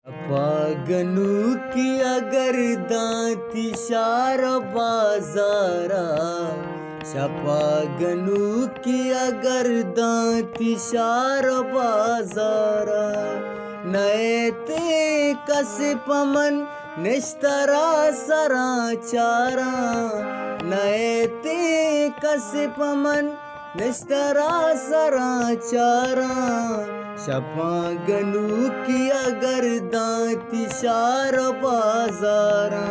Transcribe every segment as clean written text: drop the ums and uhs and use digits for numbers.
पागनू की अगर दांती शार बाजारा, शपागनू की अगर दांती शार बाजारा, नए ते कस पमन निस्तरा सराचारा, नए ते कस पमन निस्तरा सराचारा, शपागनू की अगर दांती शार बाजारा।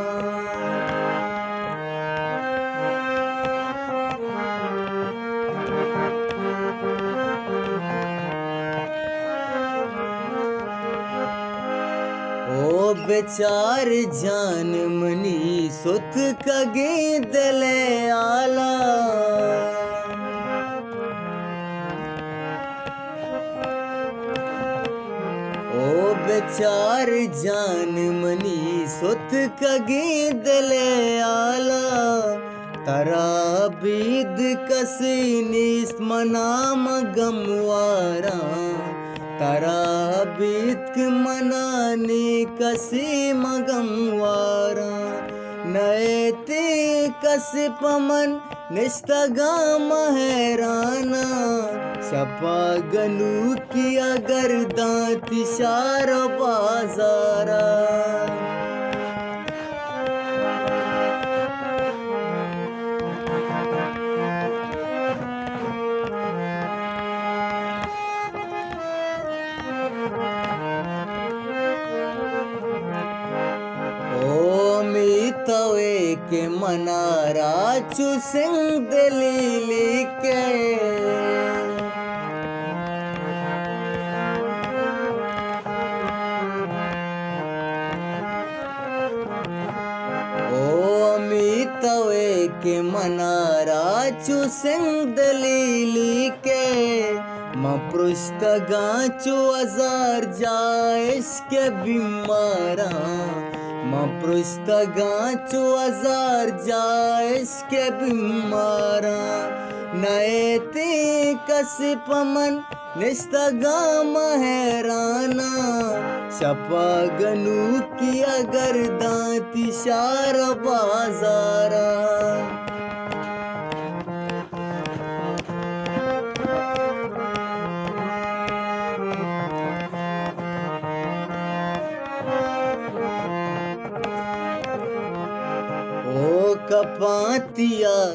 ओ बेचार जान मनी सुत कगे दले आला, ओ बेचार जान मनी सुत कगे दले आला, तरा बीद कसी निस मनाम गमवारा, तरा बीत मनाने कसी मगमवारा, नए ते कस पमन निस्तगा महराना, शपागनू की अगर दांती शार बाजारा। ओ मीतवे के मनारा चुसिंग दलीली के, ओ मीतवे के मनारा चुसिंग दलीली के, मपृष्ठ गांचो हजार जायश के बीमारा, मपृष्ठ गांचो हजार जायश के बीमारा, नए ते कस पमन निस्तगा महराना, शपागनू की अगर दांती शार बाजारा। ओ कपातिया